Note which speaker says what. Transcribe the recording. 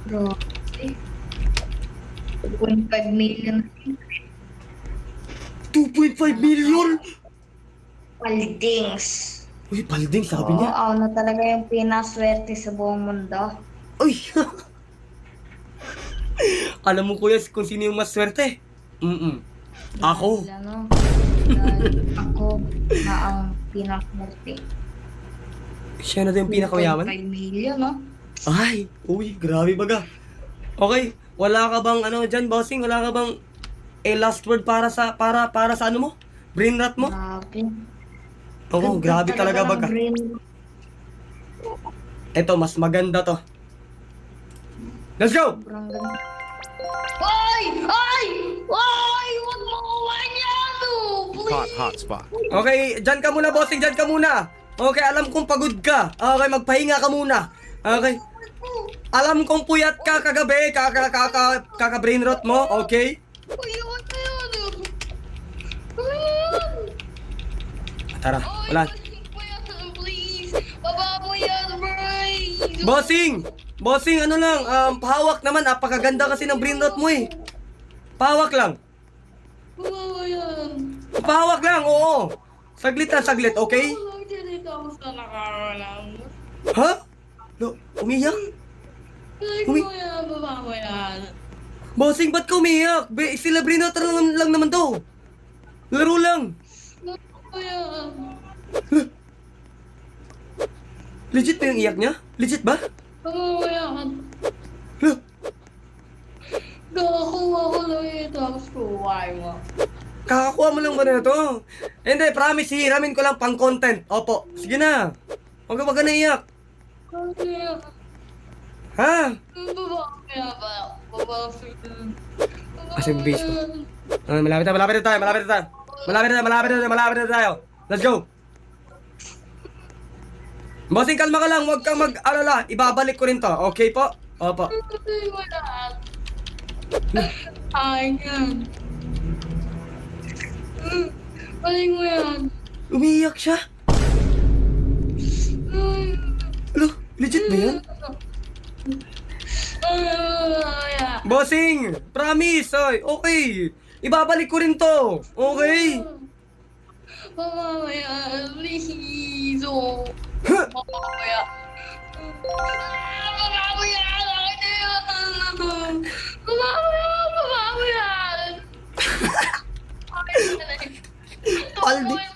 Speaker 1: Grabe. 2.5 million.
Speaker 2: 2.5 million?
Speaker 1: Paldings.
Speaker 2: Uy, Palding, sabi
Speaker 1: Oo,
Speaker 2: niya.
Speaker 1: ako na talaga yung pinaswerte sa buong mundo.
Speaker 2: Uy! Alam mo kuya kung sino yung mas swerte? Ako.
Speaker 1: Dahil ano, dahil ako na ang pinaswerte.
Speaker 2: Siya na din yung pinakamayaman?
Speaker 1: 2.5 million, no?
Speaker 2: Ay, uy, grabe baga. Okay, wala ka bang ano dyan, bossing? Wala ka bang last word para sa ano mo? Brain rot mo?
Speaker 1: Grabe.
Speaker 2: Oo,
Speaker 1: Ganda
Speaker 2: grabe talaga
Speaker 1: ng
Speaker 2: baga.
Speaker 1: brain.
Speaker 2: Eto, mas maganda to. Let's go!
Speaker 1: Sobrang ganda. Ay! Ay! Ay! Huwag mo uwan yan!
Speaker 3: Hot
Speaker 1: Please!
Speaker 3: hotspot.
Speaker 2: Okay, dyan ka muna, bossing, dyan ka muna. Okay, alam kong pagod ka. Okay, magpahinga ka muna. Okay. Alam kong puyat ka kagabi, kaka-brain rot mo, okay?
Speaker 1: Uy, huwag na yun! Ayun!
Speaker 2: Tara,
Speaker 1: Ay,
Speaker 2: wala.
Speaker 1: please! Baba mo yan, please!
Speaker 2: Bossing! Bossing, ano lang, pahawak naman, napakaganda kasi ng brain rot mo eh. Pahawak lang.
Speaker 1: Baba mo yan!
Speaker 2: Pahawak lang, oo. Saglit na, saglit, okay?
Speaker 1: Huwag dito ako sa nakakalam.
Speaker 2: Ha? No, umiyak?
Speaker 1: Baba mo yan, baba mo yan.
Speaker 2: Bossing, ba't ka umiyak? Sila brain rot lang naman to. Laro lang.
Speaker 1: Baba mo yan.
Speaker 2: Legit ba yung iyak niya? Legit ba?
Speaker 1: Baba mo yan.
Speaker 2: Lo,
Speaker 1: Nakakuha ko lang yun, tapos kuhain mo.
Speaker 2: kakakuha mo lang ba na to? Hindi, promise, hihiramin ko lang pang content. Opo, sige na. Huwag ka naiyak.
Speaker 1: Kasi,
Speaker 2: Ha?
Speaker 1: baba mo yan ba? Baba mo yan.
Speaker 2: Kasi yung base ko. Malapit na tayo. Malapit na tayo. Let's go. Bossing, kalma ka lang. Huwag kang mag-alala. Ibabalik ko rin to. Okay po? Opo.
Speaker 1: Baba mo yan. Ay, yan. Balik mo yan.
Speaker 2: Umiiyak siya. Alo, legit ba yan? Bossing, promise. Oy, okay. Ibabalik ko rin to. Okay.
Speaker 1: Baba mo yan, please. Oh.
Speaker 2: Huh?
Speaker 1: Baba mo yan. Baba mo yan. Bakit na yan? Baba mo yan. Baba mo yan.
Speaker 2: Paldi.
Speaker 1: Why?